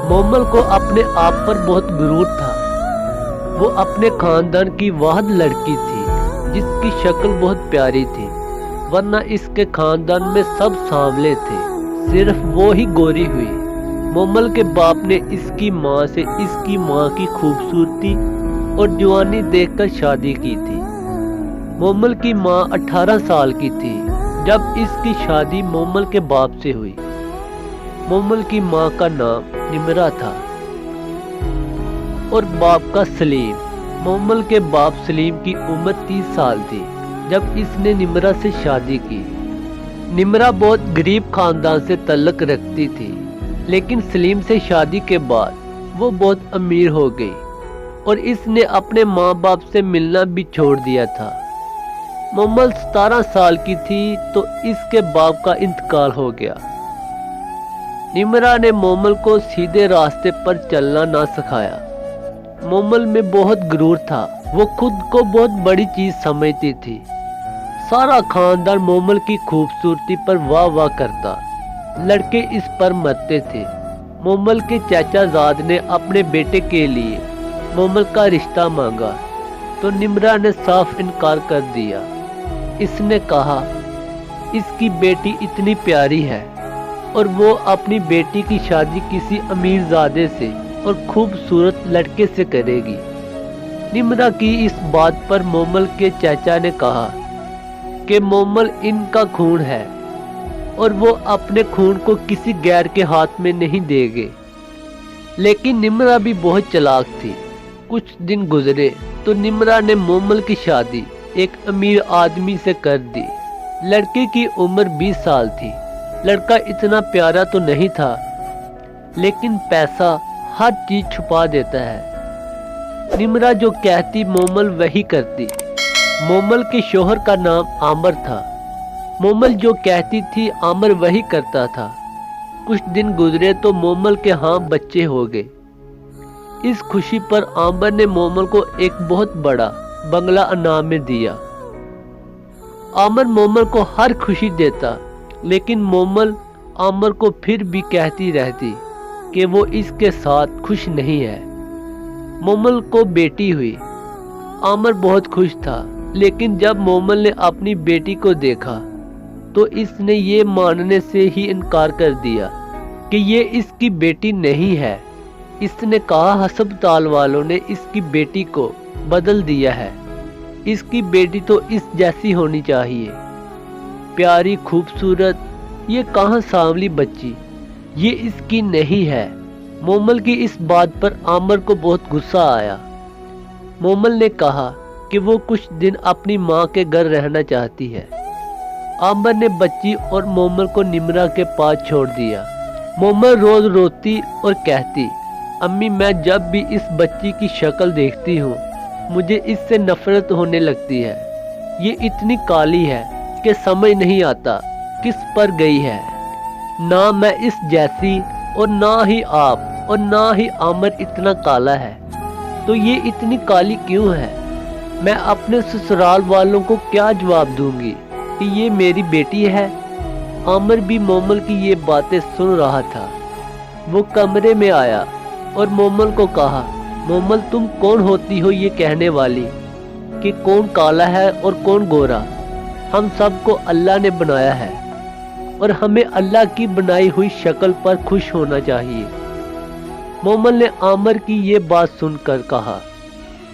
مومل کو اپنے آپ پر بہت غرور تھا۔ وہ اپنے خاندان کی واحد لڑکی تھی جس کی شکل بہت پیاری تھی، ورنہ اس کے خاندان میں سب سانولے تھے، صرف وہ ہی گوری ہوئی۔ مومل کے باپ نے اس کی ماں سے اس کی ماں کی خوبصورتی اور جوانی دیکھ کر شادی کی تھی۔ مومل کی ماں 18 سال کی تھی جب اس کی شادی مومل کے باپ سے ہوئی۔ مومل کی ماں کا نام نمرہ تھا اور باپ کا سلیم۔ مومل کے باپ سلیم کی عمر 30 سال تھی جب اس نے نمرہ سے شادی کی۔ نمرہ بہت غریب خاندان سے تعلق رکھتی تھی، لیکن سلیم سے شادی کے بعد وہ بہت امیر ہو گئی اور اس نے اپنے ماں باپ سے ملنا بھی چھوڑ دیا تھا۔ مومل 17 سال کی تھی تو اس کے باپ کا انتقال ہو گیا۔ نمرہ نے مومل کو سیدھے راستے پر چلنا نہ سکھایا۔ مومل میں بہت غرور تھا، وہ خود کو بہت بڑی چیز سمجھتی تھی۔ سارا خاندان مومل کی خوبصورتی پر واہ واہ کرتا، لڑکے اس پر مرتے تھے۔ مومل کے چچا زاد نے اپنے بیٹے کے لیے مومل کا رشتہ مانگا تو نمرہ نے صاف انکار کر دیا۔ اس نے کہا اس کی بیٹی اتنی پیاری ہے اور وہ اپنی بیٹی کی شادی کسی امیر زادے سے اور خوبصورت لڑکے سے کرے گی۔ نمرہ کی اس بات پر مومل کے چچا نے کہا کہ مومل ان کا خون ہے اور وہ اپنے خون کو کسی غیر کے ہاتھ میں نہیں دے گے۔ لیکن نمرہ بھی بہت چلاک تھی۔ کچھ دن گزرے تو نمرہ نے مومل کی شادی ایک امیر آدمی سے کر دی۔ لڑکے کی عمر 20 سال تھی۔ لڑکا اتنا پیارا تو نہیں تھا، لیکن پیسہ ہر چیز چھپا دیتا ہے۔ نمرہ جو کہتی مومل وہی کرتی۔ مومل کے شوہر کا نام عامر تھا۔ مومل جو کہتی تھی عامر وہی کرتا تھا۔ کچھ دن گزرے تو مومل کے ہاں بچے ہو گئے۔ اس خوشی پر عامر نے مومل کو ایک بہت بڑا بنگلہ انعام میں دیا۔ عامر مومل کو ہر خوشی دیتا، لیکن مومل عامر کو پھر بھی کہتی رہتی کہ وہ اس کے ساتھ خوش نہیں ہے۔ مومل کو بیٹی ہوئی۔ عامر بہت خوش تھا، لیکن جب مومل نے اپنی بیٹی کو دیکھا تو اس نے یہ ماننے سے ہی انکار کر دیا کہ یہ اس کی بیٹی نہیں ہے۔ اس نے کہا ہسپتال والوں نے اس کی بیٹی کو بدل دیا ہے، اس کی بیٹی تو اس جیسی ہونی چاہیے، پیاری خوبصورت، یہ کہاں سانولی بچی، یہ اس کی نہیں ہے۔ مومل کی اس بات پر عامر کو بہت غصہ آیا۔ مومل نے کہا کہ وہ کچھ دن اپنی ماں کے گھر رہنا چاہتی ہے۔ عامر نے بچی اور مومل کو نمرہ کے پاس چھوڑ دیا۔ مومل روز روتی اور کہتی امی میں جب بھی اس بچی کی شکل دیکھتی ہوں مجھے اس سے نفرت ہونے لگتی ہے، یہ اتنی کالی ہے کہ سمجھ نہیں آتا کس پر گئی ہے، نہ میں اس جیسی اور نہ ہی آپ اور نہ ہی عامر اتنا کالا ہے، تو یہ اتنی کالی کیوں ہے؟ میں اپنے سسرال والوں کو کیا جواب دوں گی کہ یہ میری بیٹی ہے؟ عامر بھی مومل کی یہ باتیں سن رہا تھا۔ وہ کمرے میں آیا اور مومل کو کہا مومل تم کون ہوتی ہو یہ کہنے والی کہ کون کالا ہے اور کون گورا؟ ہم سب کو اللہ نے بنایا ہے اور ہمیں اللہ کی بنائی ہوئی شکل پر خوش ہونا چاہیے۔ مومل نے عامر کی یہ بات سن کر کہا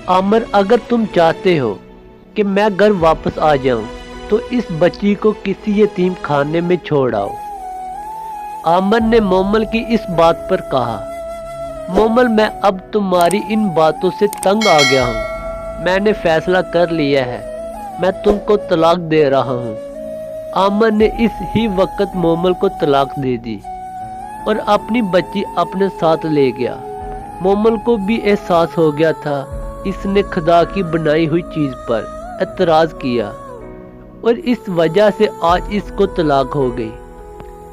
عامر اگر تم چاہتے ہو کہ میں گھر واپس آ جاؤں تو اس بچی کو کسی یتیم خانے میں چھوڑ آؤ۔ عامر نے مومل کی اس بات پر کہا مومل میں اب تمہاری ان باتوں سے تنگ آ گیا ہوں، میں نے فیصلہ کر لیا ہے، میں تم کو طلاق دے رہا ہوں۔ عامر نے اس ہی وقت مومل کو طلاق دے دی اور اپنی بچی اپنے ساتھ لے گیا۔ مومل کو بھی احساس ہو گیا تھا اس نے خدا کی بنائی ہوئی چیز پر اعتراض کیا اور اس وجہ سے آج اس کو طلاق ہو گئی۔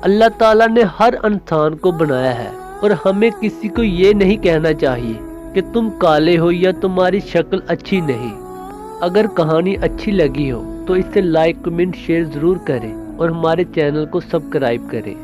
اللہ تعالیٰ نے ہر انسان کو بنایا ہے اور ہمیں کسی کو یہ نہیں کہنا چاہیے کہ تم کالے ہو یا تمہاری شکل اچھی نہیں۔ اگر کہانی اچھی لگی ہو تو اسے لائک کمنٹ شیئر ضرور کریں اور ہمارے چینل کو سبسکرائب کریں۔